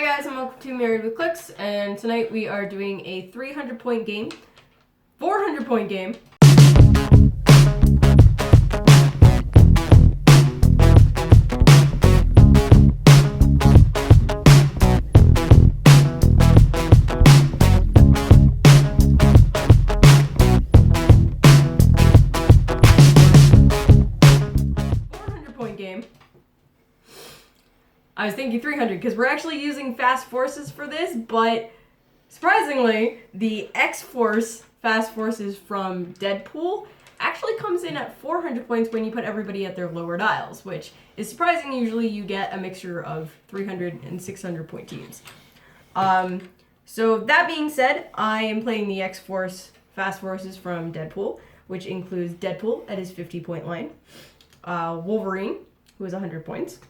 Hi guys, and welcome to Married with Clix, and tonight we are doing a 300-point game, 400-point game. I was thinking 300 because we're actually using fast forces for this, but surprisingly, the X-Force fast forces from Deadpool actually comes in at 400 points when you put everybody at their lower dials, which is surprising. Usually you get a mixture of 300 and 600 point teams. So that being said, I am playing the X-Force fast forces from Deadpool, which includes Deadpool at his 50-point line, Wolverine, who is 100 points,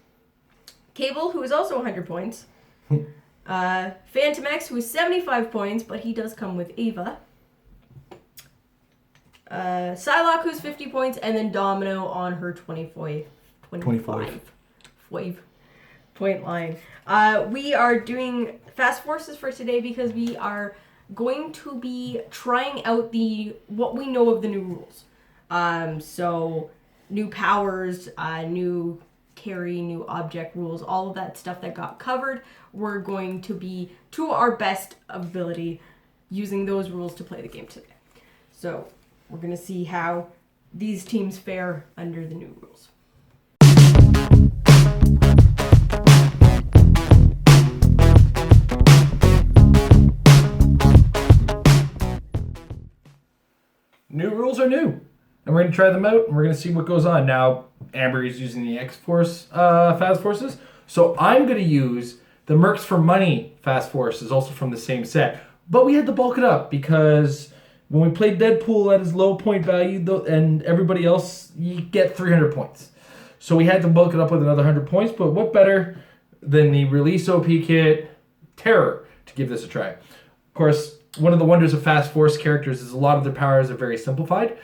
Cable, who is also 100 points. Phantom X, who is 75 points, but he does come with Ava. Psylocke, who's 50 points, and then Domino on her 25 point line. We are doing fast forces for today because we are going to be trying out what we know of the new rules. So new powers, new carry, new object rules, all of that stuff that got covered. We're going to be, to our best ability, using those rules to play the game today. So we're going to see how these teams fare under the new rules. New rules are new, and we're going to try them out, and we're going to see what goes on. Now, Amber is using the X-Force fast forces, so I'm going to use the Mercs for Money fast forces, also from the same set. But we had to bulk it up because when we played Deadpool at his low point value, and everybody else, you get 300 points. So we had to bulk it up with another 100 points, but what better than the Release OP Kit Terror to give this a try? Of course, one of the wonders of Fast Force characters is a lot of their powers are very simplified.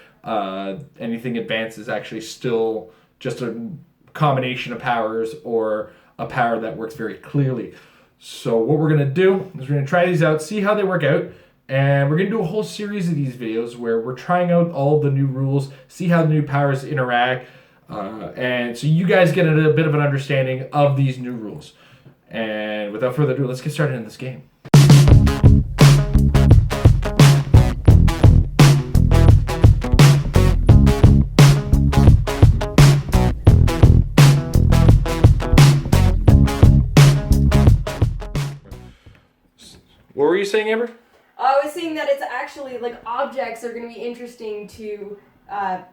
Anything advanced is actually still just a combination of powers or a power that works very clearly. So what we're going to do is we're going to try these out, see how they work out, and we're going to do a whole series of these videos where we're trying out all the new rules, see how the new powers interact, and so you guys get a bit of an understanding of these new rules. And without further ado, let's get started in this game. What were you saying, Amber? I was saying that it's actually, like, objects are going to be interesting to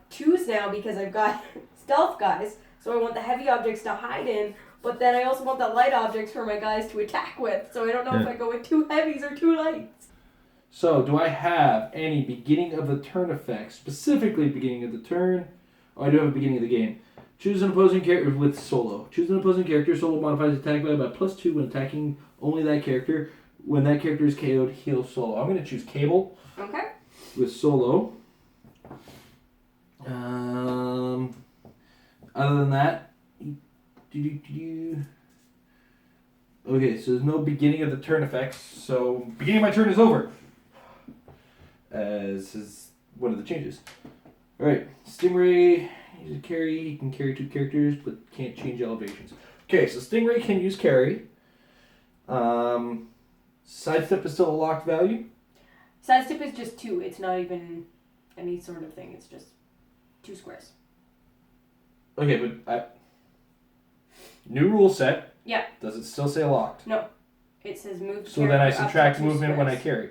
choose now because I've got stealth guys, so I want the heavy objects to hide in, but then I also want the light objects for my guys to attack with, so I don't know if I go with two heavies or two lights. So, do I have any beginning of the turn effects, specifically beginning of the turn? Oh, I do have a beginning of the game. Choose an opposing character with solo. Choose an opposing character. Solo modifies attack value by +2 when attacking only that character. When that character is KO'd, heal solo. I'm going to choose Cable. Okay. With solo. Other than that, okay, so there's no beginning of the turn effects. So beginning of my turn is over. This is one of the changes. All right, Stingray. He's a carry. He can carry two characters, but can't change elevations. Okay, so Stingray can use carry. Sidestep is still a locked value? Sidestep is just 2. It's not even any sort of thing. It's just 2 squares. Okay, but new rule set. Yeah. Does it still say locked? No. It says move the So then I subtract movement squares. when I carry.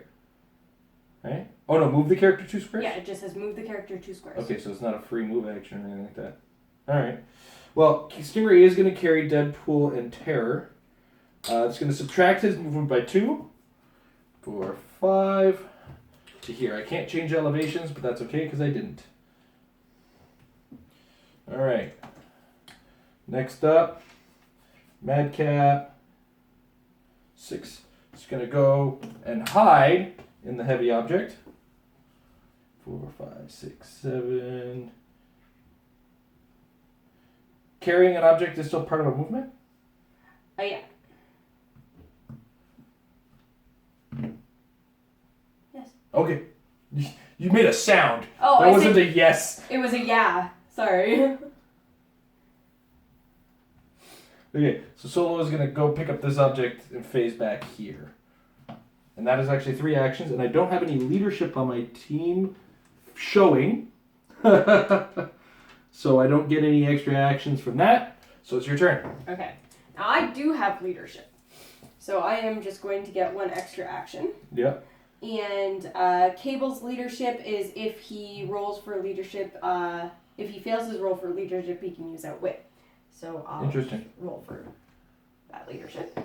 Right? Oh no, move the character 2 squares? Yeah, it just says move the character 2 squares. Okay, so it's not a free move action or anything like that. Alright. Well, Stingray is going to carry Deadpool and Terror. It's going to subtract his movement by 2. 4, 5 to here. I can't change elevations, but that's okay because I didn't. Alright. Next up, Madcap. 6. It's going to go and hide in the heavy object. 4, 5, 6, 7. Carrying an object is still part of a movement? Oh, yeah. Okay. You made a sound. Oh, that wasn't a yes. It was a yeah. Sorry. Okay, so Solo is going to go pick up this object and phase back here. And that is actually 3 actions, and I don't have any leadership on my team showing. So I don't get any extra actions from that. So it's your turn. Okay. Now I do have leadership. So I am just going to get 1 extra action. Yeah. And Cable's leadership is if he rolls for leadership, if he fails his roll for leadership, he can use Outwit. So I'll roll for that leadership.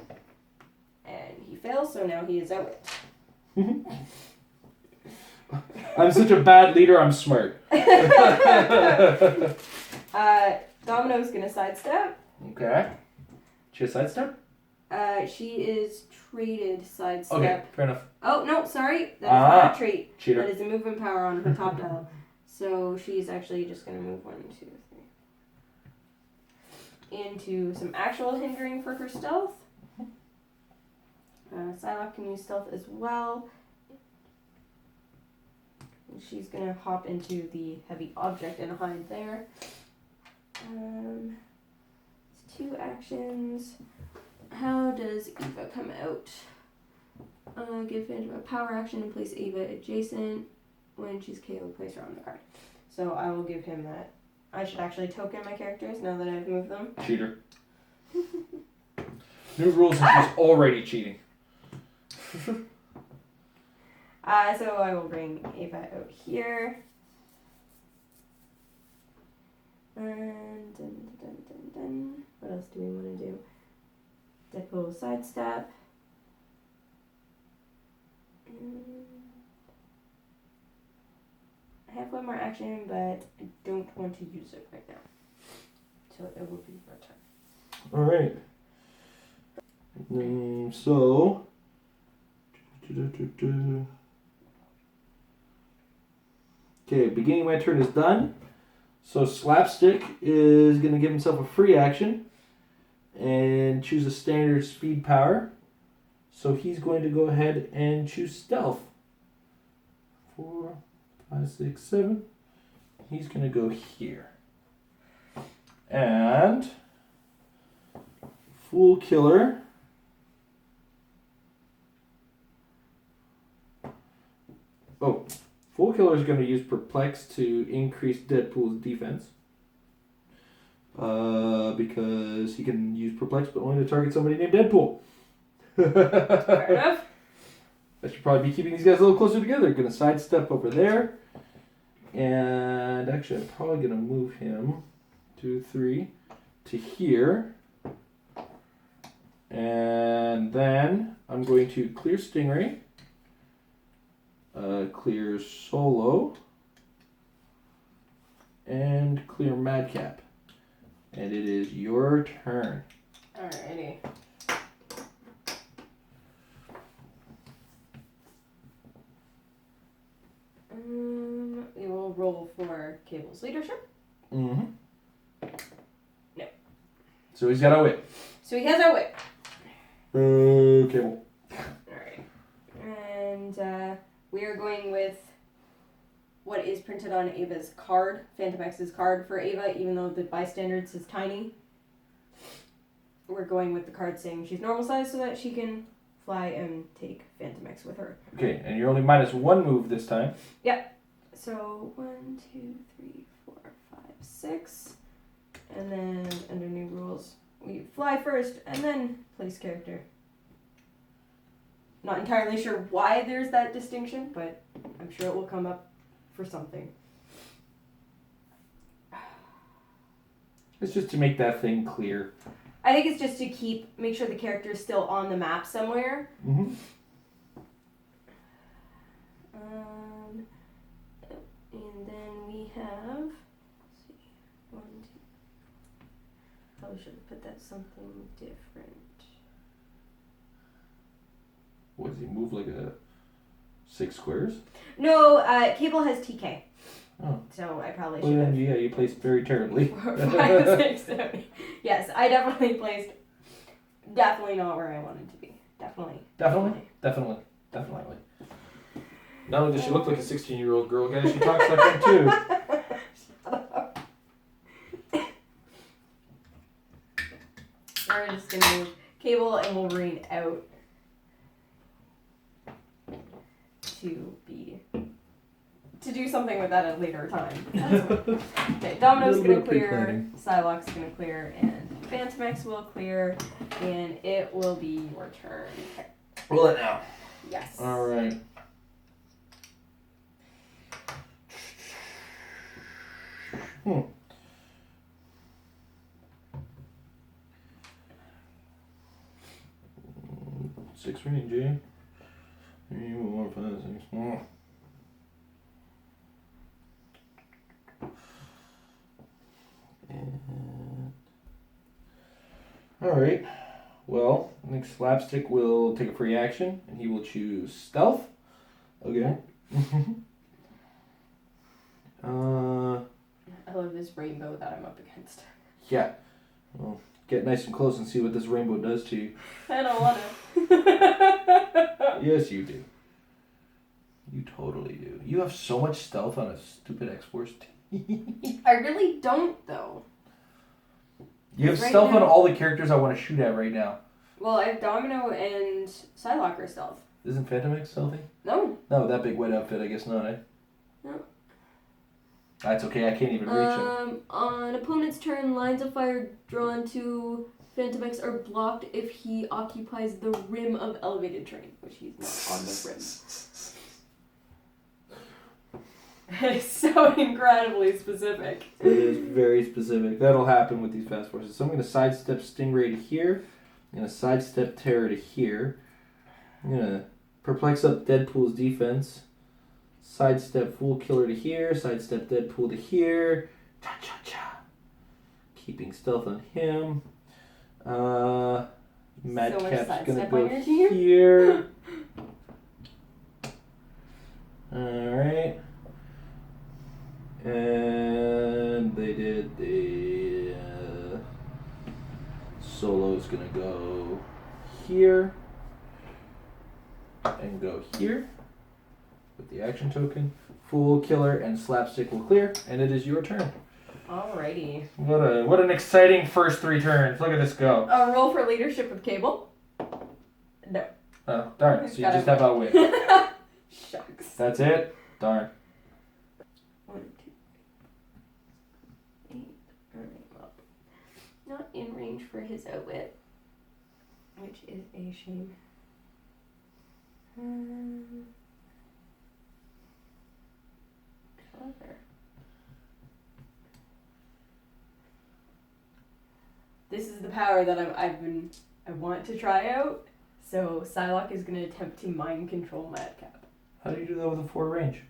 And he fails, so now he is Outwit. I'm such a bad leader, I'm smart. Domino's gonna sidestep. Okay. She has sidestep? She is traded sidestep. Okay, fair enough. Oh, no, sorry. That is not a trait. Cheater. That is a movement power on her top dial. So she's actually just gonna move 1, 2, 3. Into some actual hindering for her stealth. Psylocke can use stealth as well. And she's gonna hop into the heavy object and hide there. It's 2 actions. How does Eva come out? Give Phantom a power action and place Eva adjacent. When she's KO, place her on the card. So I will give him that. I should actually token my characters now that I've moved them. Cheater. New rules and she's already cheating. So I will bring Ava out here. And dun. What else do we want to do? Deadpool sidestep. I have 1 more action, but I don't want to use it right now. So it will be your turn. Alright. So. Okay, beginning of my turn is done. So Slapstick is going to give himself a free action and choose a standard speed power. So he's going to go ahead and choose Stealth. 4, 5, 6, 7. He's going to go here. And Fool Killer. Oh, Fool Killer is going to use Perplex to increase Deadpool's defense. Because he can use Perplex, but only to target somebody named Deadpool. Fair enough. I should probably be keeping these guys a little closer together. Going to sidestep over there. And actually, I'm probably going to move him 2, 3 to here. And then I'm going to clear Stingray. Clear Solo. And clear Madcap. And it is your turn. Alrighty. We will roll for Cable's leadership. Mm-hmm. No. So he's got a whip. So he has our whip. Cable. Alright. And we are going with what is printed on Ava's card, Phantom X's card for Ava, even though the bystanders is tiny. We're going with the card saying she's normal size so that she can fly and take Phantom X with her. Okay, and you're only -1 move this time. Yep. So 1, 2, 3, 4, 5, 6. And then under new rules, we fly first and then place character. Not entirely sure why there's that distinction, but I'm sure it will come up for something. It's just to make that thing clear. I think it's just to make sure the character is still on the map somewhere. Mm-hmm. And then we have, let's see, 1, 2. Probably should have put that something different. What does he move like 6 squares? No, Cable has TK. Oh. So I probably Well, should then, have. yeah, you placed very terribly. 4, 5, 6, 7. Yes, I definitely placed. Definitely not where I wanted to be. Definitely. Not only does she look like a 16-year-old girl, guys, she talks like one too. Shut up. We're just gonna move Cable and Wolverine out to do something with that at a later time. Okay, Domino's gonna clear, Psylocke's gonna clear, and Phantomex will clear, and it will be your turn. Okay. Roll it now. Yes. Alright. Hmm. Six range, eh? 3, 4, 5, 6. Oh. Alright. Well, I think Slapstick will take a free action, and he will choose Stealth. Okay. I love this rainbow that I'm up against. Yeah. Well, get nice and close and see what this rainbow does to you. I don't wanna. Yes, you do. You totally do. You have so much stealth on a stupid X-Force team. I really don't, though. You have Right stealth now- on all the characters I want to shoot at right now. Well, I have Domino and Psylocke are stealth. Isn't Phantomex stealthy? No. No, that big wet outfit, I guess not, eh? No. That's okay, I can't even reach him. On opponent's turn, lines of fire drawn to Phantomex are blocked if he occupies the rim of elevated terrain, which he's not on the rim. It's so incredibly specific. It is very specific. That'll happen with these fast forces. So I'm going to sidestep Stingray to here. I'm going to sidestep Terror to here. I'm going to perplex up Deadpool's defense. Sidestep Fool Killer to here. Sidestep Deadpool to here. Cha-cha-cha. Keeping stealth on him. Madcap's going to go here. Alright. And they did the Solo's gonna go here and go here with the action token. Fool, Killer, and Slapstick will clear, and it is your turn. Alrighty. What an exciting first 3 turns. Look at this go. Roll for leadership with Cable. No. Oh, darn. So you just have outwit. Shucks. That's it? Darn. 1, 2, 8. Alright, well. Not in range for his outwit, which is a shame. However, this is the power that I want to try out. So Psylocke is going to attempt to mind control Madcap. How do you do that with a 4 range?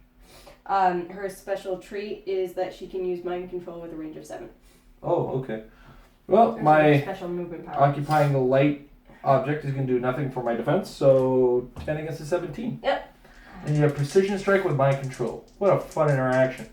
Her special trait is that she can use mind control with a range of 7. Oh, okay. Well, There's my no special movement power. occupying a light object is going to do nothing for my defense, so 10 against a 17. Yep. And you have precision strike with mind control. What a fun interaction.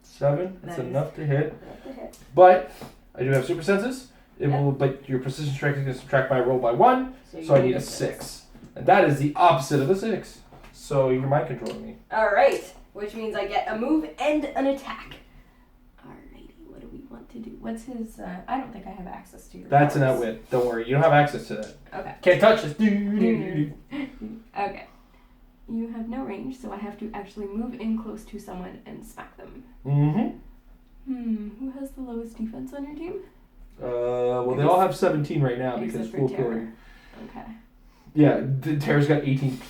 7, that's enough to hit. Enough to hit. But I do have super senses. Yep. But your precision strike is going to subtract my roll by 1, you so I need a 6. And that is the opposite of a 6. So you're mind controlling me. Alright, which means I get a move and an attack. Alrighty, what do we want to do? What's his, I don't think I have access to your That's an powers. outwit. Don't worry, you don't have access to that. Okay. Can't touch this. Okay. You have no range, so I have to actually move in close to someone and smack them. Who has the lowest defense on your team? Well, they all have 17 right now because Except for Fool Terror. Killer. Okay. Yeah, Terror's got 18.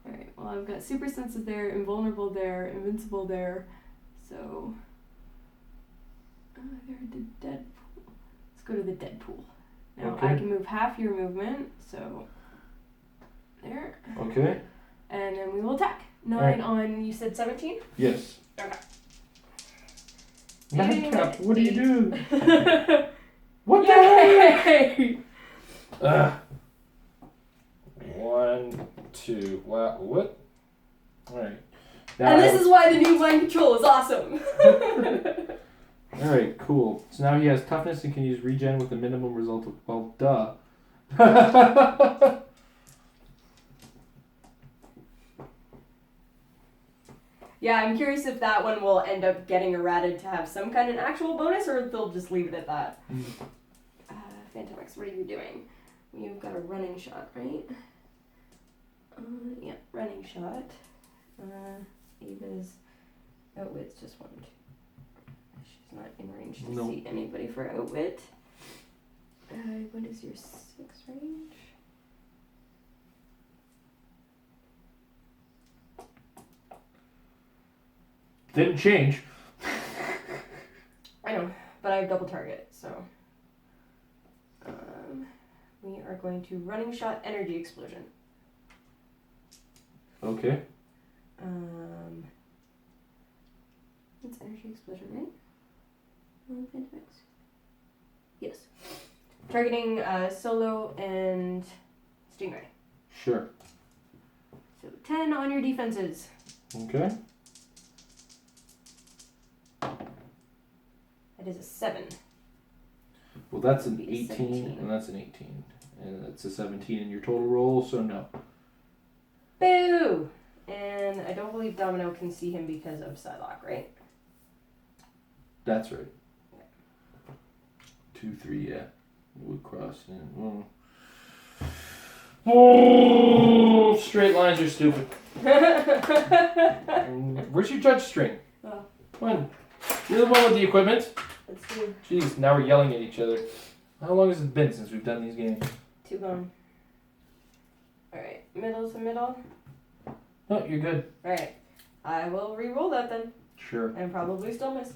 Alright, well I've got super senses there, invulnerable there, invincible there, so there the Deadpool. Let's go to the Deadpool. Now Okay. I can move half your movement, so there. Okay. And then we will attack. 9 Alright. on, you said 17? Yes. Okay. Madcap, what do you do? Yay! What the heck? 1, 2. Wow, what? Alright. And this is why the new mind control is awesome. Alright, cool. So now he has toughness and can use regen with the minimum result of, well, duh. Yeah, I'm curious if that one will end up getting errated to have some kind of actual bonus, or if they'll just leave it at that. Phantom X, what are you doing? You've got a running shot, right? Yeah, running shot. Ava's outwit's just 1, 2. She's not in range to see anybody for outwit. What is your 6 range? Didn't change. I know, but I have double target, so. We are going to running shot energy explosion. Okay. It's energy explosion, right? Phantom X. Yes. Targeting Solo and Stingray. Sure. So 10 on your defenses. Okay. That is a 7. Well, that's an Be 18, 17. and that's an 18. And that's a 17 in your total roll, so no. Boo! And I don't believe Domino can see him because of Psylocke, right? That's right. 2, 3, yeah. Would cross in. Oh, straight lines are stupid. Where's your judge string? Oh. Come on. You're the one with the equipment. Let's do Jeez, now we're yelling at each other. How long has it been since we've done these games? 2 gone. Alright, middle to middle. No, you're good. Alright, I will re-roll that then. Sure. And probably still miss.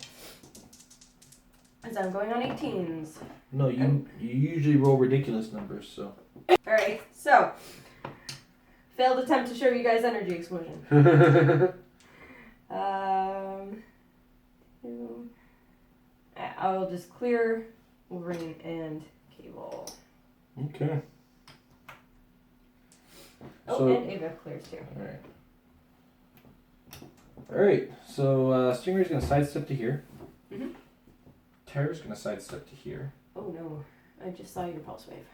As I'm going on 18s. No, you usually roll ridiculous numbers, so. Alright, so. Failed attempt to show you guys energy explosion. I will just clear Wolverine and Cable. Okay. Oh, So, and Ava clears too. Alright. Alright, so Stingray's gonna sidestep to here. Mm-hmm. Terror's gonna sidestep to here. Oh no, I just saw your pulse wave.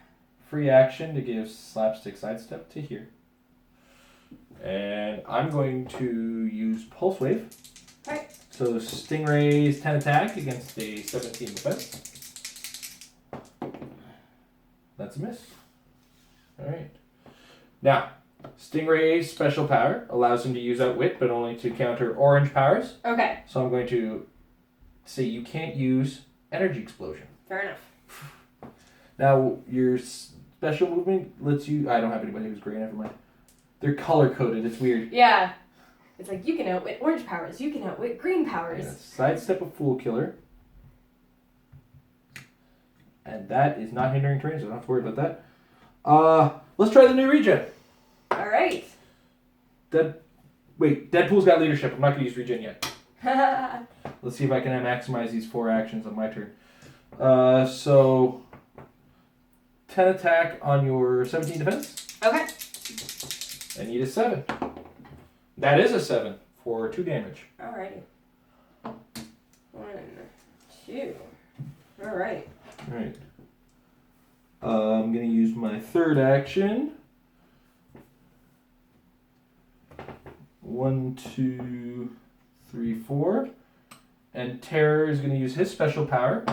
Free action to give slapstick sidestep to here. And I'm going to use pulse wave. Alright. So Stingray's 10 attack against a 17 defense. That's a miss. Alright. Now, Stingray's special power allows him to use Outwit, but only to counter orange powers. Okay. So I'm going to say you can't use Energy Explosion. Fair enough. Now, your special movement lets you... I don't have anybody who's gray, never mind. They're color-coded, it's weird. Yeah. It's like you can outwit orange powers, you can outwit green powers. Yeah, sidestep a Fool Killer. And that is not hindering terrain, so I don't have to worry about that. Let's try the new regen. Alright. Deadpool's got leadership. I'm not going to use regen yet. Let's see if I can maximize these 4 actions on my turn. So 10 attack on your 17 defense. Okay. I need a 7. That is a 7 for 2 damage. Alrighty. 1, 2. Alright. Alright. I'm going to use my 3rd action. 1, 2, 3, 4. And Terror is going to use his special power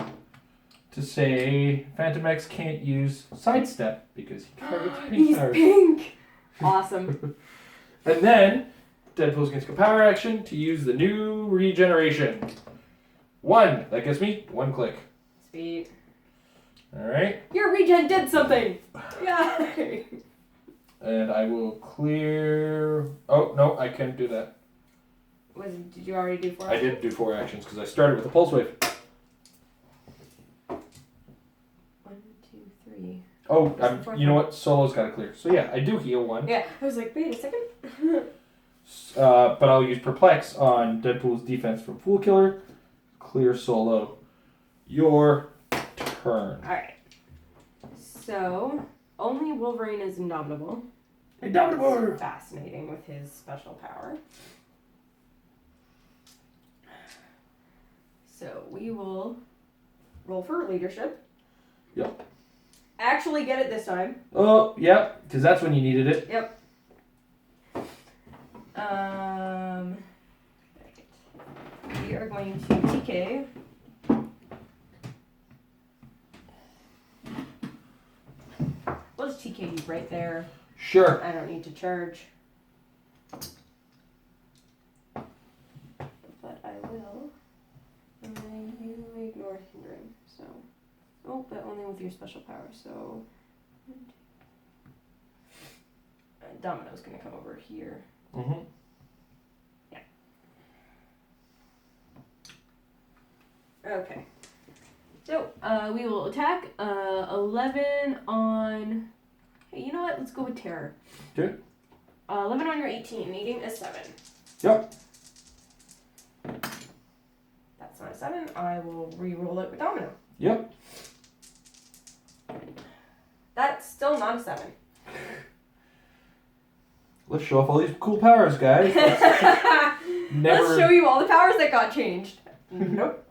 to say Phantom X can't use Sidestep because he targets pink He's powers. pink! Awesome. And then Deadpool's going to go power action to use the new regeneration. 1. That gets me 1 click. Sweet. Alright. Your regen did something! Yay! And I will clear... Oh, no, I can't do that. Did you already do 4? I did do 4 actions because I started with a pulse wave. 1, 2, 3. Oh, you know what? Solo's got to clear. So yeah, I do heal 1. Yeah, I was like, wait a second. But I'll use Perplex on Deadpool's defense from Fool Killer. Clear Solo. Your turn. Alright. So, only Wolverine is indomitable. Indomitable! It's fascinating with his special power. So, we will roll for leadership. Yep. Actually get it this time. Oh, yep, because that's when you needed it. Yep. we are going to TK. We'll just TK you right there. Sure. I don't need to charge. But I will. And you ignore hindering, so. Oh, but only with your special power, so. Domino's gonna come over here. Mm-hmm. Yeah. Okay. So, we will attack 11 on. Hey, you know what? Let's go with Terror. Okay. 11 on your 18, needing a 7. Yep. That's not a 7. I will re-roll it with Domino. Yep. That's still not a 7. Let's show off all these cool powers, guys. Let's show you all the powers that got changed. Nope.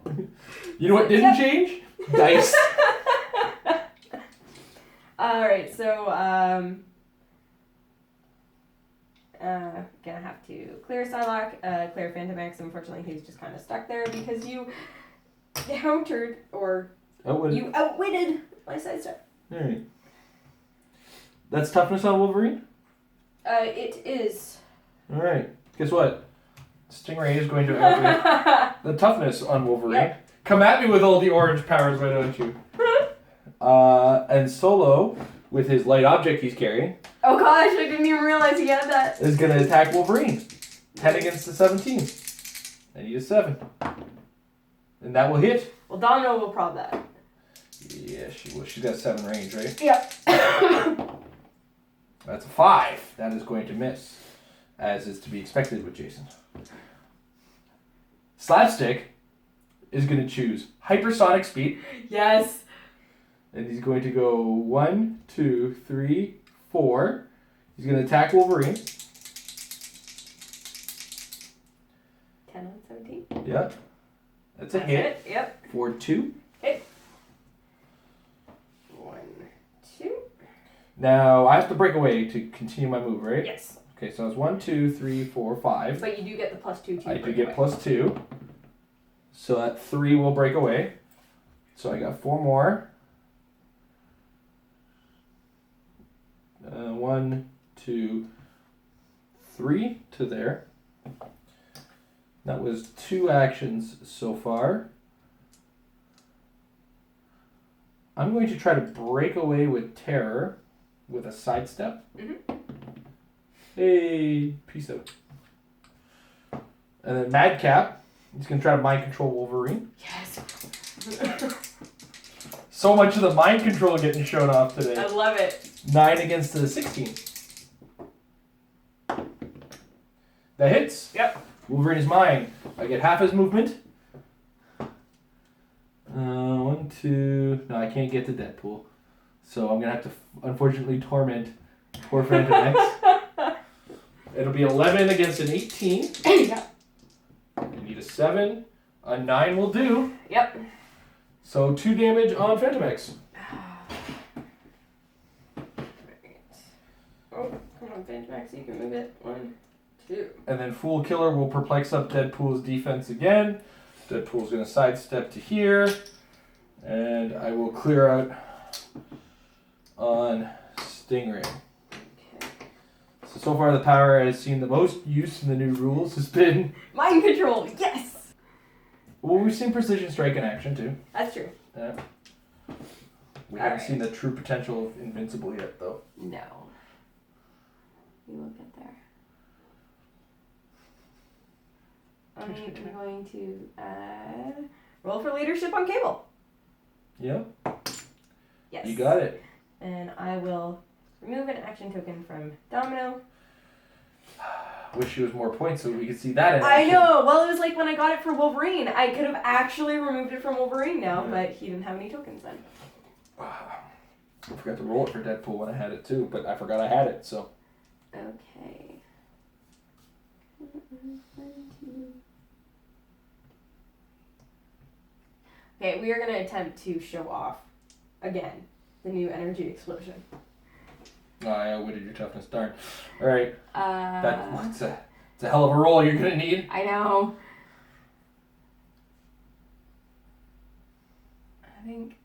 You know what didn't change? Dice. Alright, so, gonna have to clear Psylocke, clear Phantom X. Unfortunately, he's just kind of stuck there because you countered, or you outwitted my sidestep. Alright. That's toughness on Wolverine? It is. Alright. Guess what? Stingray is going to outwit the toughness on Wolverine. Yep. Come at me with all the orange powers, why don't you? And Solo, with his light object he's carrying. Oh gosh, I didn't even realize he had that. Is going to attack Wolverine. 10 against the 17. I need a 7. And that will hit. Well, Domino will prob that. Yeah, she will. She's got 7 range, right? Yep. That's a 5. That is going to miss, as is to be expected with Jason. Slapstick is going to choose hypersonic speed. Yes. And he's going to go 1, 2, 3, 4. He's going to attack Wolverine. 10 on 17. Yep. That's a hit. It. Yep. For 2. Hit. 1, 2. Now, I have to break away to continue my move, right? Yes. Okay, so it's 1, 2, 3, 4, 5. But you do get the +2 too. I do get +2. So that 3 will break away. So I got 4 more. 1, 2, 3 to there. That was 2 actions so far. I'm going to try to break away with Terror with a sidestep. Mm-hmm. Hey, peace out. And then Madcap, he's going to try to mind control Wolverine. Yes. So much of the mind control getting shown off today. I love it. 9 against the 16. That hits. Yep. Wolverine is mine. I get half his movement. 1, 2. No, I can't get to Deadpool. So I'm going to have to, unfortunately, torment poor Phantom X. It'll be 11 against an 18. Yep. I need a 7. A 9 will do. Yep. So 2 damage on Phantom X. Oh, come on, Phantom X, you can move it. 1, 2. And then Fool Killer will perplex up Deadpool's defense again. Deadpool's going to sidestep to here. And I will clear out on Stingray. Okay. So far the power has seen the most use in the new rules has been... Mind control, yes! Well, we've seen Precision Strike in action too. That's true. Yeah. We All haven't right. seen the true potential of Invincible yet though. No. We will get there. I'm going to roll for leadership on Cable. Yeah? Yes. You got it. And I will remove an action token from Domino. Wish she was more points so we could see that in I action. know. Well, it was like when I got it for Wolverine. I could have actually removed it from Wolverine now, Yeah. but he didn't have any tokens then. I forgot to roll it for Deadpool when I had it too, but I forgot I had it, so. Okay. Okay, we are going to attempt to show off, again, the new energy explosion. Oh, I outwitted your toughness, darn. Alright, it's a hell of a roll you're gonna need. I know. think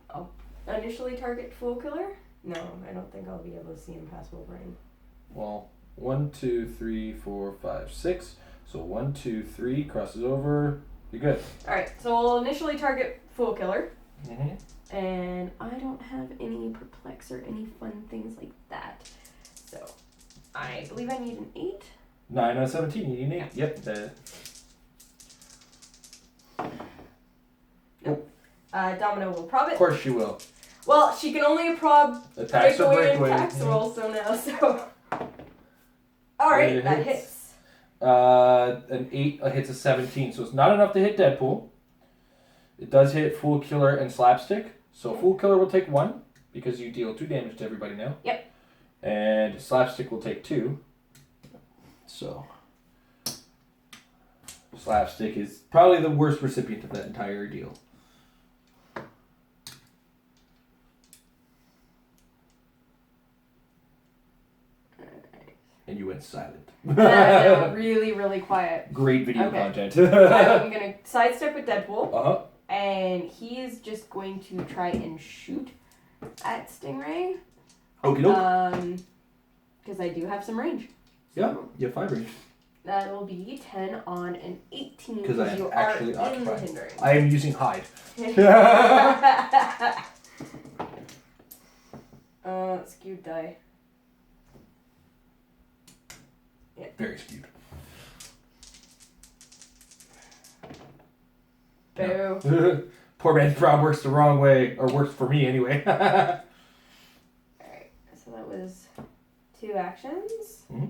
I'll initially target Fool Killer. No, I don't think I'll be able to see him past Wolverine. Well, 1, 2, 3, 4, 5, 6. So 1, 2, 3 crosses over. You're good. Alright, so we'll initially target Fool Killer. Mm-hmm. And I don't have any perplex or any fun things like that. So I believe I need an 8. 9 out of 17. You need an 8. Yep. Nope. Domino will prob it. Of course she will. Well, she can only prob Attacks or breakaway and breakaway. tax roll, so now, so. Alright, that hits. An 8 hits a 17, so it's not enough to hit Deadpool. It does hit Fool Killer and Slapstick. So Fool Killer will take 1, because you deal 2 damage to everybody now. Yep. And Slapstick will take 2. So Slapstick is probably the worst recipient of that entire deal. And you went silent. Really, really quiet. Great video Okay. content. I'm going to sidestep with Deadpool. Uh-huh. And he is just going to try and shoot at Stingray. Okie doke. Because I do have some range. Yeah, you have 5 range. That'll be 10 on an 18 Because I am you actually are in the occupied. hindering. I am using hide. Skewed die. Yeah. Very skewed. Boo. Poor man's prob works the wrong way, or works for me anyway. Alright, so that was 2 actions. Mhm.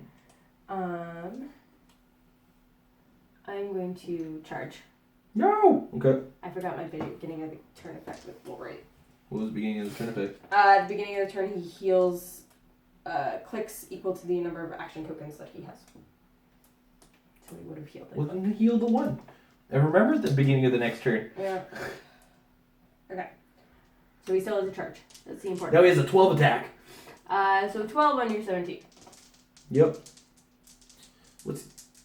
I'm going to charge. No! Okay. I forgot my beginning of the turn effect with Wolverine. What was the beginning of the turn effect? At the beginning of the turn, he heals Clix equal to the number of action tokens that he has. So he would have healed it. Well, then heal the 1. And remember at the beginning of the next turn. Yeah. Okay. So he still has a charge. That's the important. Now he has a 12 attack. So 12 on your 17. Yep.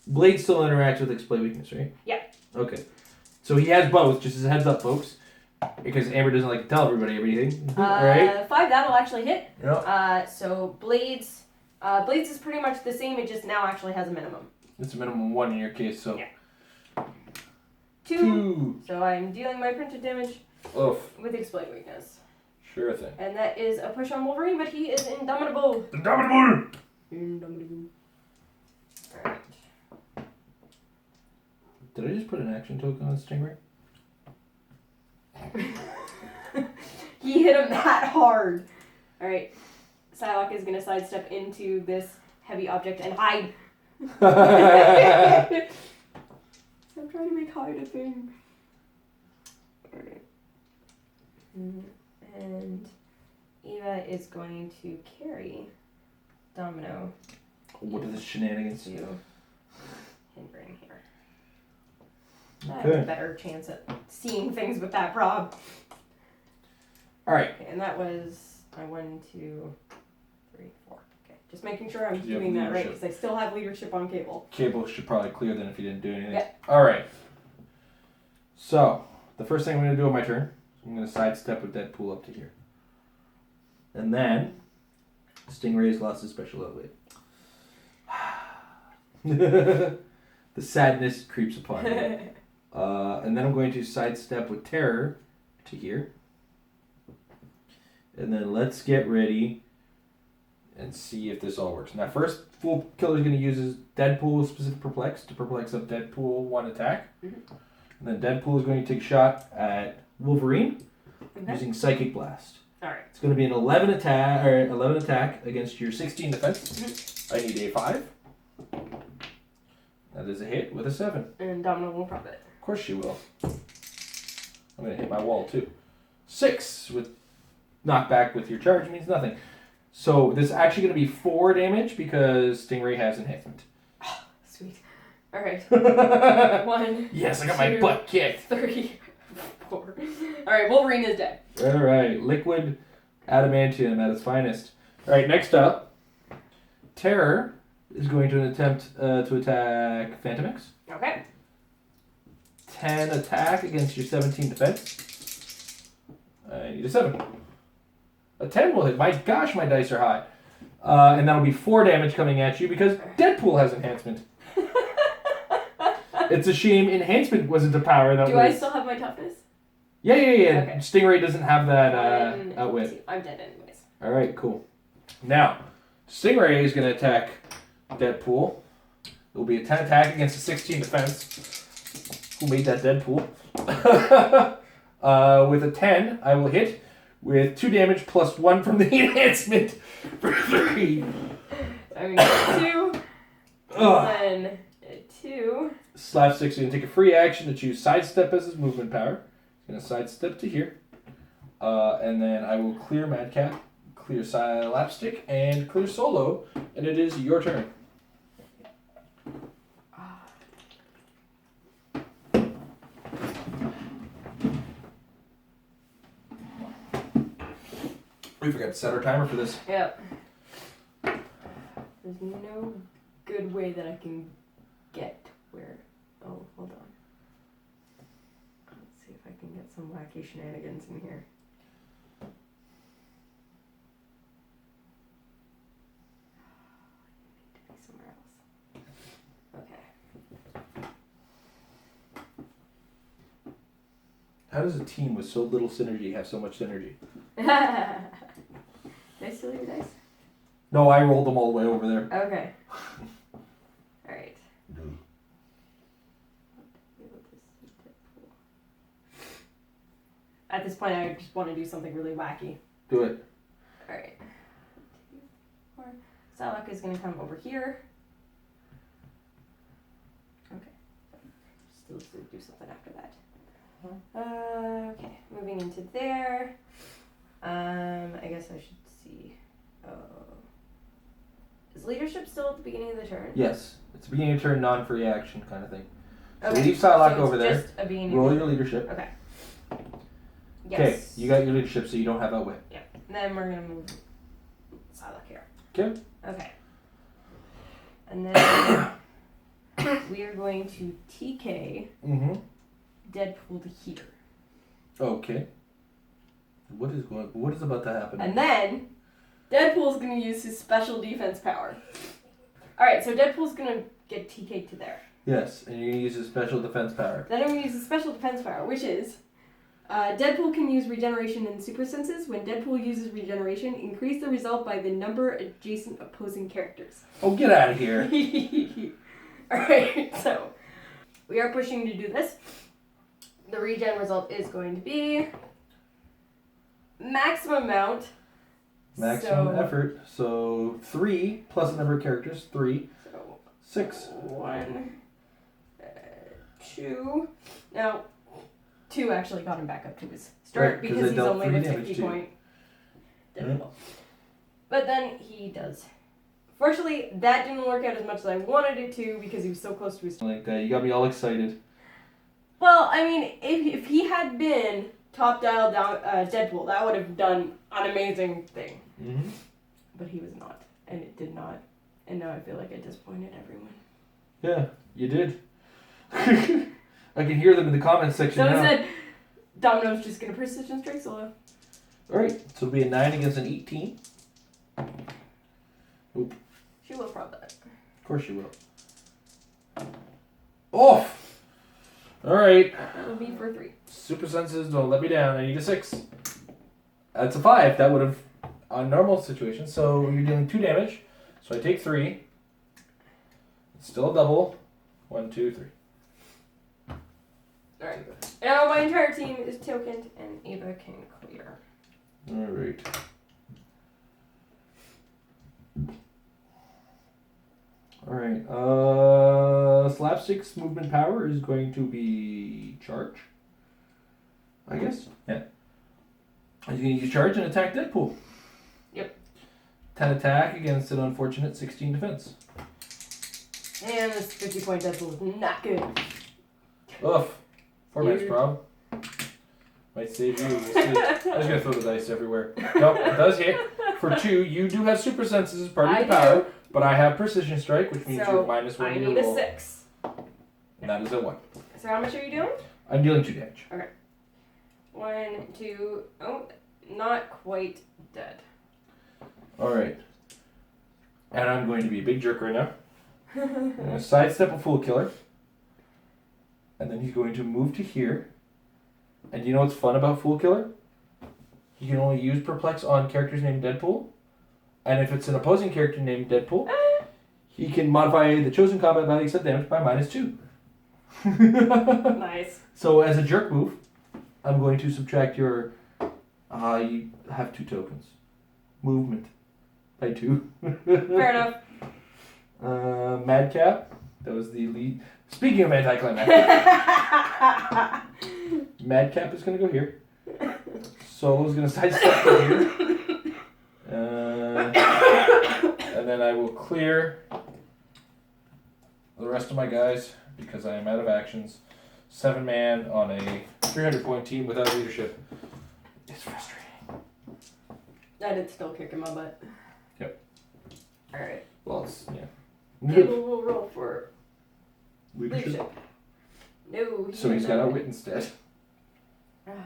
Blade still interacts with Exploit Weakness, right? Yeah. Okay. So he has both, just as a heads up, folks. Because Amber doesn't like to tell everybody everything. Alright? 5, that'll actually hit. Yep. So Blades is pretty much the same, it just now actually has a minimum. It's a minimum 1 in your case, so. Yeah. 2. 2. So I'm dealing my printed damage Oof. with Exploit Weakness. Sure thing. And that is a push on Wolverine, but he is indomitable. Indomitable! Indomitable. Alright. Did I just put an action token on Stingray? He hit him that hard. Alright. Psylocke is going to sidestep into this heavy object and hide. I'm trying to make hide a thing. Alright. And Eva is going to carry Domino What are the shenanigans? to hindering here. I Okay. have a better chance at seeing things with that prob. Alright. Okay, and that was my 1, 2, 3, 4. Okay, just making sure I'm You have doing that right leadership. because I still have leadership on Cable. Cable should probably clear then if you didn't do anything. Yeah. Alright. So, the first thing I'm going to do on my turn, I'm going to sidestep with Deadpool up to here. And then, Stingray's lost his special outlet. The sadness creeps upon me. And then I'm going to sidestep with Terror to here. And then let's get ready and see if this all works. Now first, Fool Killer's going to use his Deadpool specific perplex to perplex up Deadpool 1 attack. Mm-hmm. And then Deadpool is going to take a shot at Wolverine Okay. using Psychic Blast. Alright. It's going to be an 11 attack against your 16 defense. I need a 5. That is a hit with a 7. And Domino will prob it. Of course she will. I'm going to hit my wall too. 6 with knockback with your charge means nothing. So this is actually going to be 4 damage because Stingray has enhancement. Sweet. Alright. 1. Yes, I got my 2, butt kicked. 3, 4. Alright, Wolverine is dead. Alright, liquid adamantium at its finest. Alright, next up, Terror is going to attempt to attack Phantom X. Okay. 10 attack against your 17 defense. need a 7. A 10 will hit. My gosh, my dice are high. And that'll be 4 damage coming at you because Deadpool has enhancement. It's a shame enhancement wasn't a power. Do I still have my toughness? Yeah. Okay. Stingray doesn't have that outwit. I'm dead anyways. Alright, cool. Now, Stingray is going to attack Deadpool. It will be a 10 attack against a 16 defense. Who made that Deadpool? With a 10, I will hit with 2 damage plus 1 from the enhancement for 3. I'm going to get 2. Then 2. Slapstick's going to take a free action to choose Sidestep as his movement power. He's going to sidestep to here. And then I will clear Madcap, clear Slapstick, and clear Solo. And it is your turn. We forgot to set our timer for this. Yep. There's no good way that I can get where... Oh, hold on. Let's see if I can get some wacky shenanigans in here. You need to be somewhere else. Okay. How does a team with so little synergy have so much synergy? Did I steal your dice? No, I rolled them all the way over there. Okay. Alright. At this point, I just want to do something really wacky. Do it. Alright. 2, 4. Salak is going to come over here. Okay. Still do something after that. Okay, moving into there. I guess I should see. Is leadership still at the beginning of the turn? Yes. It's a beginning of turn, non-free action kind of thing. So Okay. leave Psylocke So over there. Just a beginning. Roll your leadership. Okay. Okay, Yes. you got your leadership, so you don't have outwit. Yeah. Then we're gonna move Psylocke here. Okay. Okay. And then we are going to TK Deadpool to here. Okay. What is about to happen? And then Deadpool's gonna use his special defense power. Alright, so Deadpool's gonna get TK'd to there. Yes, and you're gonna use his special defense power. Then I'm gonna use his special defense power, which is Deadpool can use regeneration and super senses. When Deadpool uses regeneration, increase the result by the number adjacent opposing characters. Oh, get out of here. Alright, so we are pushing to do this. The regen result is going to be maximum amount. Maximum effort. So 3 plus the number of characters. 3. So 6. 1, 2. Now, 2 actually got him back up to his start Right, because he's only the 50 too. point. But then he does. Fortunately, that didn't work out as much as I wanted it to because he was so close to his. Like that, you got me all excited. Well, I mean, if he had been top dial down Deadpool, that would have done an amazing thing. Mm-hmm. But he was not, and it did not. And now I feel like I disappointed everyone. Yeah, you did. I can hear them in the comments section Someone now. said, Domino's just gonna precision strike solo. Alright, so it'll be a 9 against an 18. Oop. She will prob that. Of course you will. Off! Alright. That'll be for 3. Super senses, don't let me down. I need a 6. That's a 5. That would have, on normal situation. So you're dealing 2 damage. So I take 3. It's still a double. 1, 2, 3. Alright. Now my entire team is tokened and Ava can clear. Alright. Alright. Slapstick's movement power is going to be charge. I guess. Yeah. He's going to use charge and attack Deadpool. Yep. 10 attack against an unfortunate 16 defense. And this 50 point Deadpool is not good. Ugh. 4 You- dice prob. Might save you. We'll see. I'm just going to throw the dice everywhere. Nope, it does hit. For 2, you do have super senses as part of I your power, do. but I have precision strike, which means So, you're minus 1 I to your need a roll. 6. And that is a 1. So how much are you doing? I'm dealing 2 damage. 1, 2, oh, not quite dead. Alright. And I'm going to be a big jerk right now. I'm going to sidestep a Fool Killer. And then he's going to move to here. And you know what's fun about Fool Killer? He can only use Perplex on characters named Deadpool. And if it's an opposing character named Deadpool, he can modify the chosen combat value except damage by -2. Nice. So as a jerk move, I'm going to subtract your... you have 2 tokens. Movement. By 2. Fair enough. Madcap. That was the lead. Speaking of anticlimactic, Madcap is going to go here. Solo's going to sidestep to here. And then I will clear the rest of my guys because I am out of actions. 7-man on a 300-point team without leadership. It's frustrating. I did still kick in my butt. Yep. Alright. Well, it's, yeah. We'll roll for Leadership. No. So he's got Outwit instead. Alright.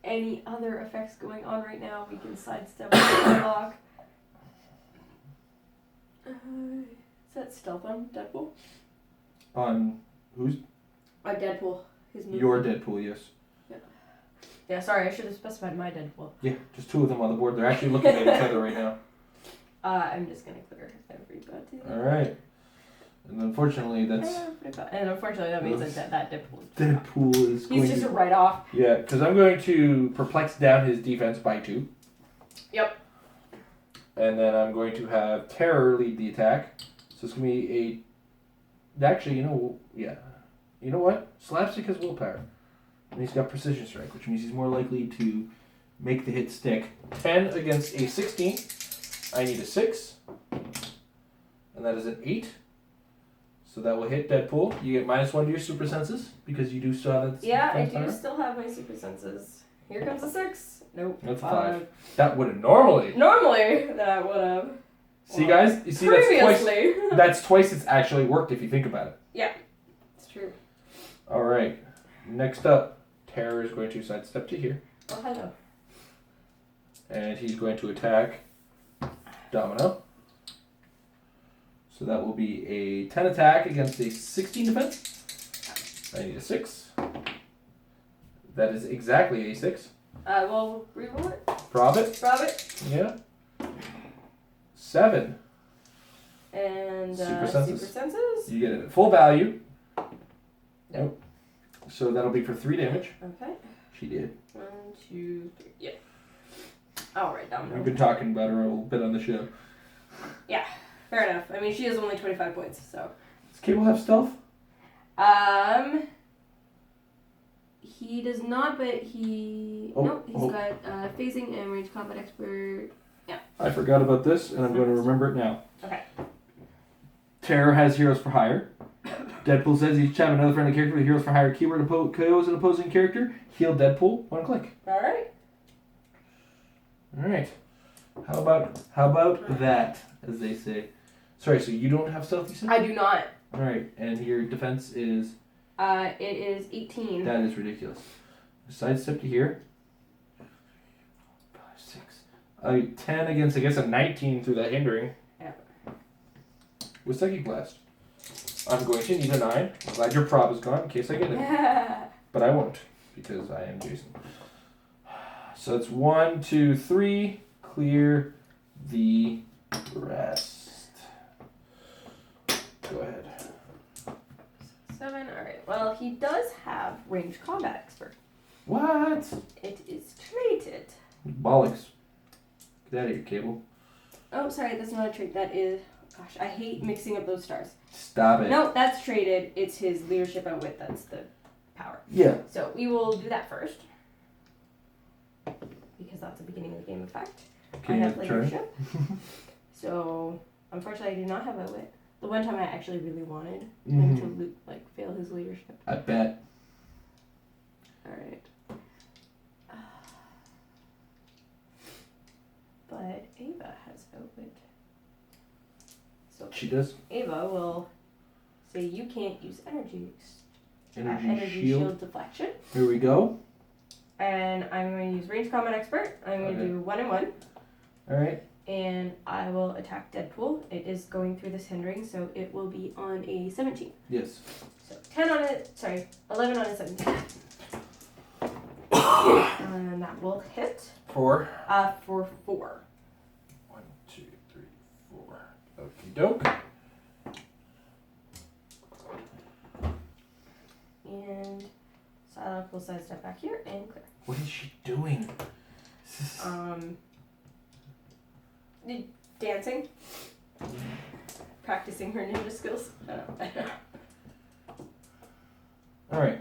Any other effects going on right now? We can sidestep the block. Is that stealth on Deadpool? On who's? Deadpool. His movie. Your Deadpool, yes. Yeah, sorry, I should have specified my Deadpool. Yeah, just 2 of them on the board. They're actually looking at each other right now. I'm just gonna clear everybody. Alright. And unfortunately, that's... And unfortunately, that means that Deadpool. Deadpool is going He's just to... a write-off. Yeah, because I'm going to perplex down his defense by 2. Yep. And then I'm going to have Terror lead the attack. So it's going to be a... Actually, yeah. You know what? Slapstick has willpower. And he's got Precision Strike, which means he's more likely to make the hit stick. 10 against a 16. I need a 6. And that is an 8. So that will hit Deadpool. You get -1 to your super senses because you do still have that. Yeah, I do still have my super senses. Here comes a 6. Nope. That's a 5. That would have normally. Normally, that would have. See, guys? You see, previously. That's twice it's actually worked if you think about it. Yeah, it's true. Alright. Next up, Terror is going to sidestep to here. Oh, hello. And he's going to attack Domino. So that will be a 10 attack against a 16 defense. I need a 6. That is exactly a 6. Well, reroll it. Prob it. Rob it. Yeah. 7. And Super super senses. senses. You get it at full value. Nope. So that'll be for 3 damage. Okay. She did. 1, 2, 3. Yeah. Alright, Domino. We've been talking about her a little bit on the show. Yeah, fair enough. I mean, she has only 25 points, so. Does Cable have stealth? He does not, but he... Nope, he's got phasing and range combat expert. Yeah. I forgot about this, and I'm going to remember it now. Okay. Terror has Heroes for Hire. Deadpool says each time another friendly character with Heroes for Hire keyword KOs an opposing character, heal Deadpool 1 click. Alright. Alright. How about that, as they say? Sorry, so you don't have stealth, you said? I do not. Alright, and your defense is? It is 18. That is ridiculous. Sidestep to here. 5, 6. A 10 against, I guess, a 19 through that hindering. Yeah. With Psychic Blast. I'm going to need a 9. I'm glad your prob is gone in case I get it. But I won't, because I am Jason. So it's 1, 2, 3. Clear the rest. Go ahead. 7. Alright. Well, he does have range combat expert. What? It is traded. Bollocks. Get out of here, Cable. Oh, sorry, that's not a trait. That is... Gosh, I hate mixing up those stars. Stop it. No, that's traded. It's his leadership and wit. That's the power. Yeah. So we will do that first. Because that's the beginning of the game effect. Okay, I have turn. leadership. So, unfortunately, I do not have a wit. The one time I actually really wanted him to fail his leadership. I bet. Alright. But Ava has a wit. So She does? Ava will say you can't use energy Energy shield deflection. Here we go. And I'm going to use Range Combat Expert. I'm going to do 1 and 1. Alright. And I will attack Deadpool. It is going through this hindering, so it will be on a 17. Yes. So 11 on a 17. And that will hit. For 4. 1, 2, 3, 4. Okie doke. And Psylocke will sidestep back here and clear. What is she doing? Dancing. Practicing her ninja skills. I don't know. Alright.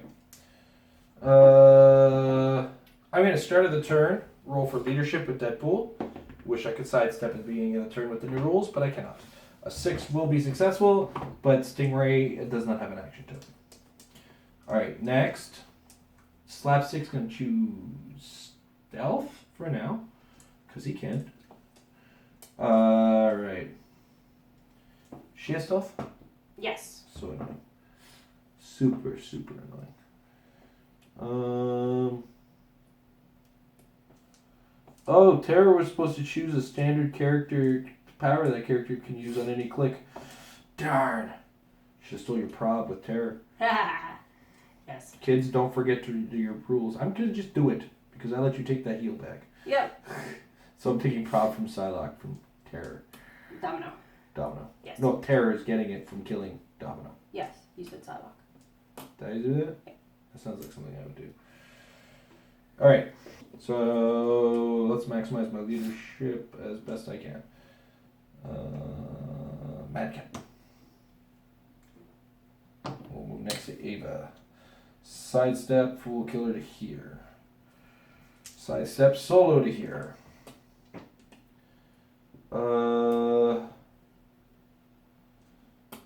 I'm going to start of the turn, roll for leadership with Deadpool. Wish I could sidestep at the beginning of the turn with the new rules, but I cannot. A 6 will be successful, but Stingray does not have an action token. Alright, next. Slapstick's going to choose Stealth for now, because he can. Alright. She has Stealth? Yes. So annoying. Super, super annoying. Oh, Terra was supposed to choose a standard character power that character can use on any click. Darn. Should have stole your prob with Terra. Yes. Kids, don't forget to do your rules. I'm going to just do it because I let you take that heal back. Yep. So I'm taking prob from Psylocke from Terra. Domino. Yes. No, Terra is getting it from killing Domino. Yes, you said Psylocke. Did I do that? Yeah. That sounds like something I would do. Alright, so let's maximize my leadership as best I can. Madcap. We'll move next to Ava. Sidestep Fool Killer to here. Sidestep Solo to here.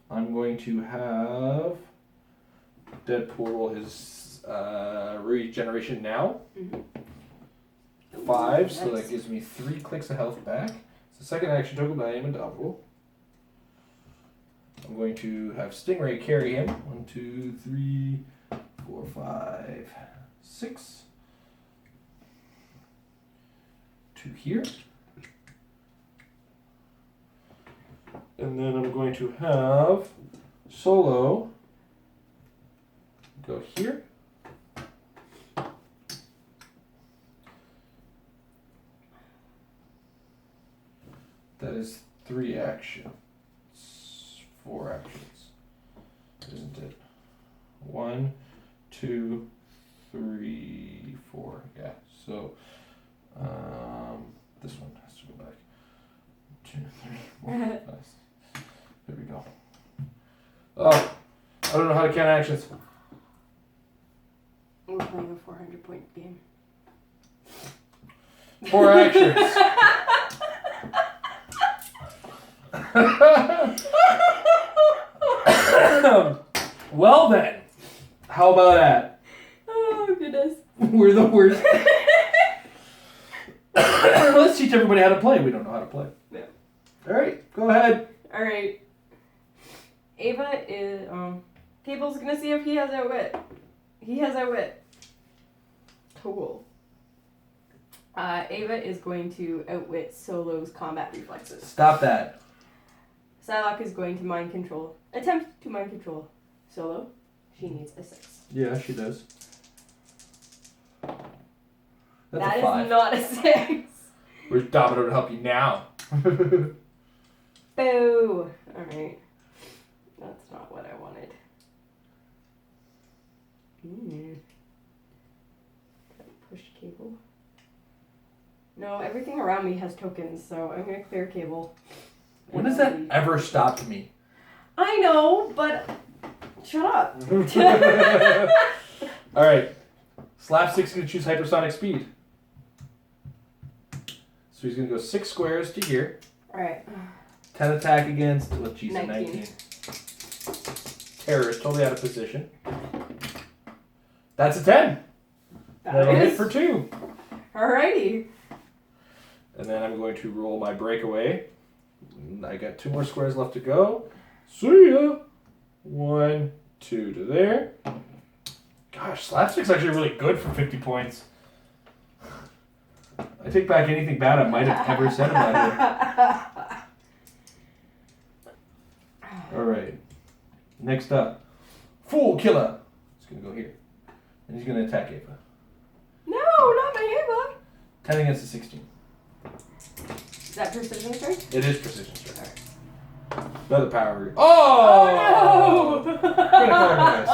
I'm going to have Deadpool roll his regeneration now. Mm-hmm. 5, so that gives me 3 clicks of health back. It's the second action token, but I am indomitable. I'm going to have Stingray carry him. 1, 2, 3, 4, 5, 6. 2 here. And then I'm going to have Solo go here. That is 3 actions. 4 actions. Isn't it? 1, 2, 3, 4. Yeah. So this one has to go back. 2, 3, 4, 5. There we go. Oh, I don't know how to count actions. We're playing a 400-point game. 4 actions. Well then, how about that? Oh goodness. We're the worst. Let's teach everybody how to play. We don't know how to play. Yeah. All right, go ahead. All right. Ava is Cable's gonna see if he has outwit. He has outwit. Cool. Ava is going to outwit Solo's combat reflexes. Stop that. Psylocke is going to attempt to mind control Solo. She needs a 6. Yeah, she does. That's That a 5. is not a 6. Where's Domino to help you now? Boo. Alright. That's not what I wanted. Push Cable. No, everything around me has tokens, so I'm gonna clear Cable. When has that ever stopped me? I know, but shut up. Alright. Slapstick's going to choose hypersonic speed. So he's going to go 6 squares to here. Alright. 10 attack against, oh jeez, 19. 19. Terror is totally out of position. That's a 10. That'll hit for 2. Alrighty. And then I'm going to roll my breakaway. I got 2 more squares left to go. See ya! 1, 2 to there. Gosh, Slapstick's actually really good for 50 points. I take back anything bad I might have ever said about him. Alright. Next up. Fool Killer. He's going to go here. And he's going to attack Ava. No, not my Ava. 10 against a 16. Is that precision strike? It is precision strike. Another power. Oh! No! Critical miss.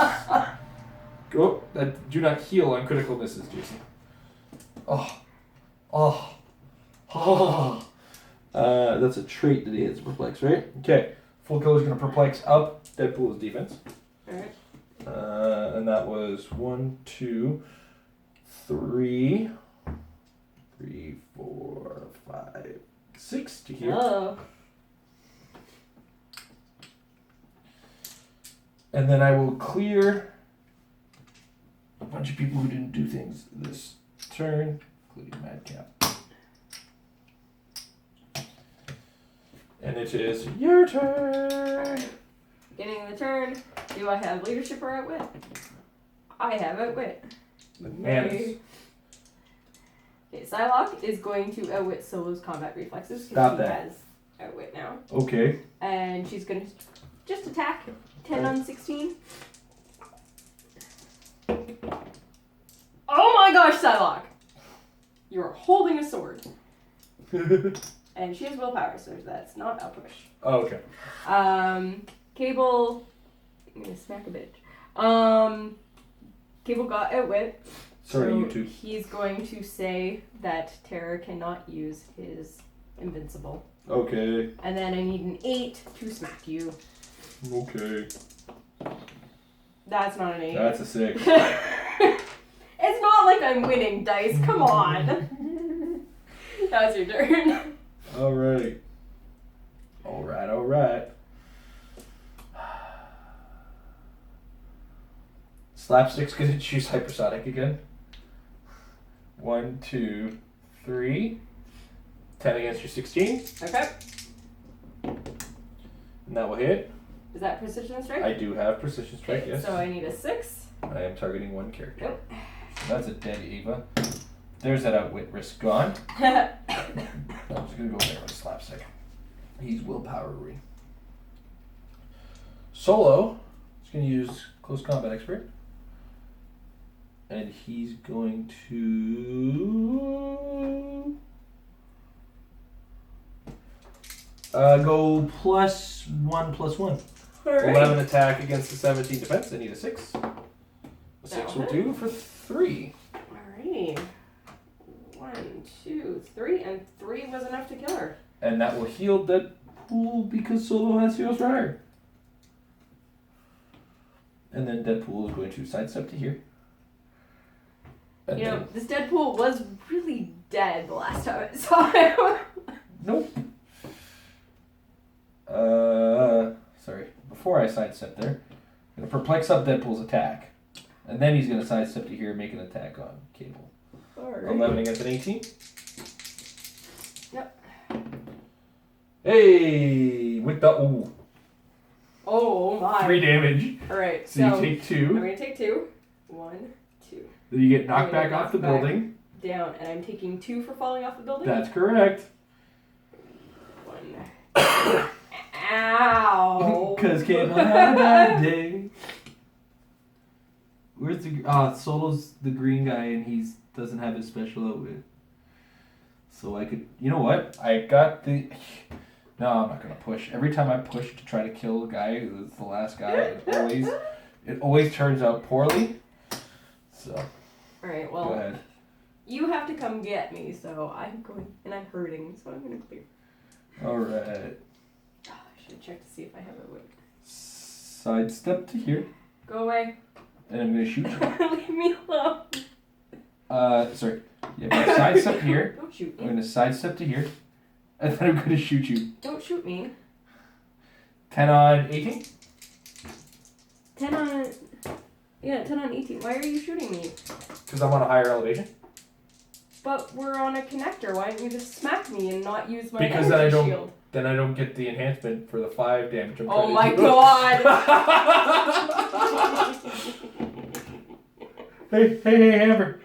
Oh, that do not heal on critical misses, Jason. Oh. Oh. Oh. That's a trait that he hits perplex, right? Okay. Full Killer's gonna perplex up Deadpool's defense. Alright. And that was 1, 2, 3, 3, 4, 5, 6 to here. Oh. And then I will clear a bunch of people who didn't do things this turn, including Madcap. And it is your turn. Beginning of the turn. Do I have leadership or outwit? I have outwit. Bananas. Yay. Okay, Psylocke is going to outwit Solo's combat reflexes Stop because she that. has outwit now. Okay. And she's going to just attack 10 on 16. Oh my gosh, Psylocke! You're holding a sword. And she has willpower, so that's not a push. Oh, okay. Cable. I'm gonna smack a bitch. Cable got outwit. Sorry, so you two. He's going to say that Terror cannot use his invincible. Okay. And then I need an 8 to smack you. Okay. That's not an 8. That's a 6. It's not like I'm winning, Dice. Come on. That was your turn. Alright. Alright. Slapstick's gonna choose hypersonic again. 1, 2, 3. 10 against your 16. Okay. And that will hit. Is that precision strike? I do have precision strike, Okay, yes. so I need a 6. I am targeting one character. Nope. So that's a dead Ava. There's that outwit risk gone. I'm just gonna go there with Slapstick. He's willpowery. Solo is gonna use close combat expert. And he's going to go +1/+1. Alright. 11 attack against the 17 defense. I need a 6. A 6 That'll will hit. do for 3. Alrighty. 1, 2, 3, and 3 was enough to kill her. And that will heal Deadpool because Solo has Hero's Rider. And then Deadpool is going to sidestep to here. And You know, then, this Deadpool was really dead the last time I saw him. nope. Sorry. Before I sidestep there, I'm going to perplex up Deadpool's attack. And then he's going to sidestep to here and make an attack on Cable. Alright. 11 against an 18. Yep. Hey! With the... Ooh. Oh my. 3 damage. Alright, So so you take I'm 2. gonna take 2. 1, 2. Then you get knocked I'm gonna back off the knock back. building. Down, and I'm taking 2 for falling off the building. That's correct. 1. Ow! Because Cable had a bad day. Where's the... Solo's the green guy and he's doesn't have his special outwit. So I could... You know what? I got the... No, I'm not going to push. Every time I push to try to kill a guy who's the last guy, it always turns out poorly. So, Alright, go well, ahead. you have to come get me, so I'm going, and I'm hurting, so I'm gonna clear. Alright. Oh, I should check to see if I have a whip. Sidestep to here. Go away. And I'm going to shoot you. Leave me alone. Sorry. Yeah, I'm gonna sidestep here. Don't shoot I'm me. going to sidestep to here. And then I'm going to shoot you. Don't shoot me. 10 on 18? 10 on... Yeah, 10 on 18. Why are you shooting me? Because I'm on a higher elevation. But we're on a connector. Why don't you just smack me and not use my Because then I energy don't- shield? Then I don't get the enhancement for the 5 damage. I'm Oh putting my into- god! Hey, Amber.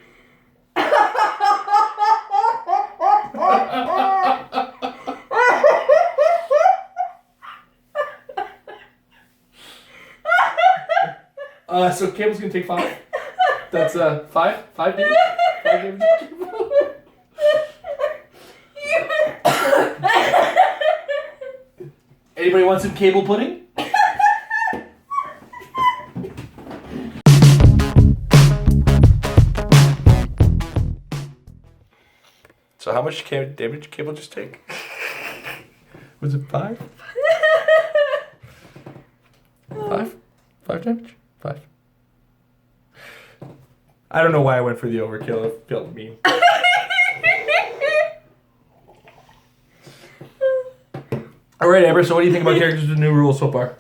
So Cable's gonna take 5. That's 5 damage. 5 damage. Anybody want some cable pudding? So how much damage Cable just take? Was it 5? 5? 5 damage? 5. I don't know why I went for the overkill. It felt mean. All right, Amber. So, what do you think about characters with new rules so far?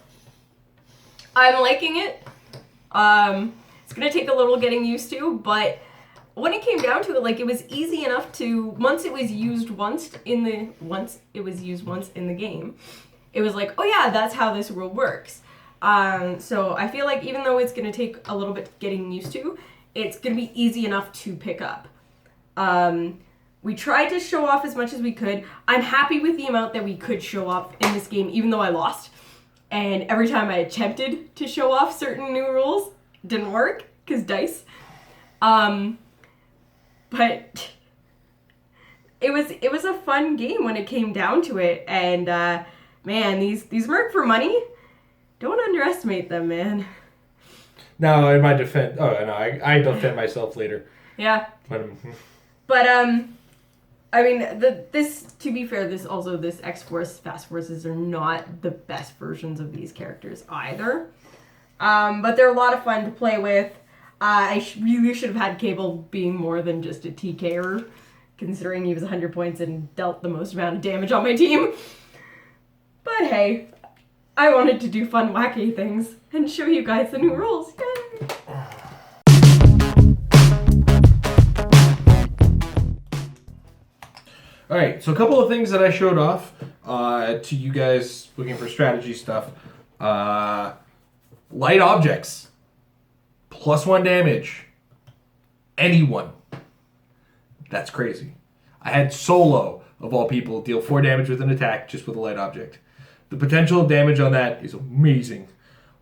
I'm liking it. It's gonna take a little getting used to, but when it came down to it, like, it was easy enough to once it was used once in the game, it was like, oh yeah, that's how this rule works. So I feel like even though it's gonna take a little bit getting used to, it's gonna be easy enough to pick up. We tried to show off as much as we could. I'm happy with the amount that we could show off in this game, even though I lost. And every time I attempted to show off certain new rules, it didn't work, because dice. But it was a fun game when it came down to it. And man, these Merc for money, don't underestimate them, man. No, in my defense, I defend myself later. Yeah. But I mean, to be fair, this X-Force, Fast Forces are not the best versions of these characters either. But they're a lot of fun to play with. I really should have had Cable being more than just a TKer, considering he was 100 points and dealt the most amount of damage on my team. But hey, I wanted to do fun, wacky things and show you guys the new rules. Yay! All right, so a couple of things that I showed off to you guys looking for strategy stuff. Light objects, +1 damage. Anyone. That's crazy. I had Solo, of all people, deal 4 damage with an attack just with a light object. The potential damage on that is amazing.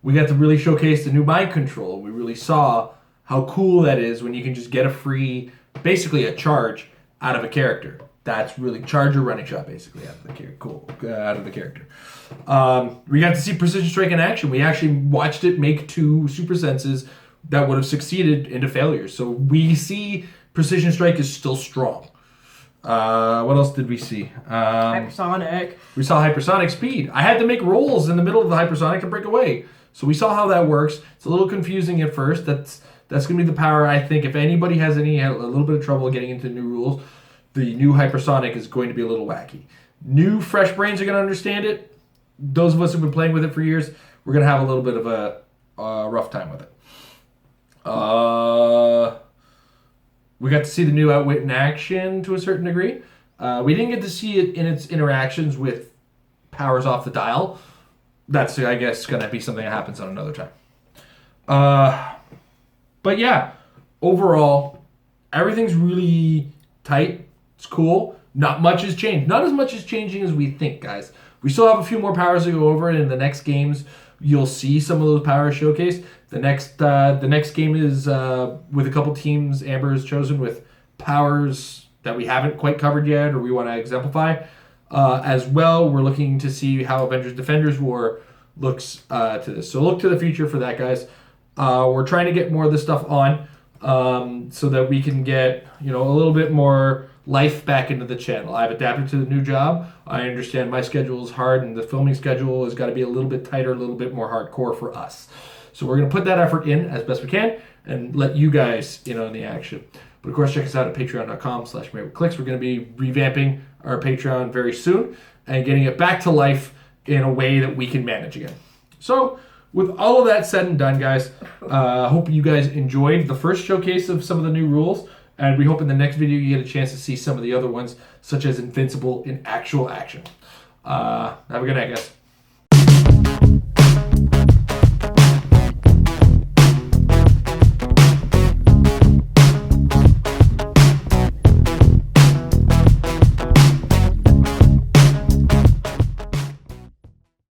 We got to really showcase the new mind control. We really saw how cool that is when you can just get a free, basically a charge out of a character. That's really charge or running shot, basically, out of the character. Cool, out of the character. We got to see Precision Strike in action. We actually watched it make 2 super senses that would have succeeded into failures. So we see Precision Strike is still strong. What else did we see? Hypersonic. We saw hypersonic speed. I had to make rolls in the middle of the hypersonic to break away. So we saw how that works. It's a little confusing at first. That's going to be the power, I think. If anybody has a little bit of trouble getting into new rules, the new hypersonic is going to be a little wacky. New fresh brains are going to understand it. Those of us who've been playing with it for years, we're going to have a little bit of a rough time with it. We got to see the new Outwit in action to a certain degree. We didn't get to see it in its interactions with powers off the dial. That's, I guess, going to be something that happens on another time. But yeah, overall, everything's really tight. It's cool. Not much has changed. Not as much is changing as we think, guys. We still have a few more powers to go over, and in the next games, you'll see some of those powers showcased. The next game is with a couple teams Amber has chosen with powers that we haven't quite covered yet, or we want to exemplify. As well, we're looking to see how Avengers Defenders War looks to this. So look to the future for that, guys. We're trying to get more of this stuff on so that we can get a little bit more life back into the channel. I've adapted to the new job. I understand my schedule is hard, and the filming schedule has got to be a little bit tighter, a little bit more hardcore for us. So we're going to put that effort in as best we can and let you guys in on the action. But of course, check us out at patreon.com/Heroclix. We're going to be revamping our Patreon very soon and getting it back to life in a way that we can manage again. So with all of that said and done, guys, hope you guys enjoyed the first showcase of some of the new rules. And we hope in the next video you get a chance to see some of the other ones, such as Invincible in actual action. Have a good night, guys.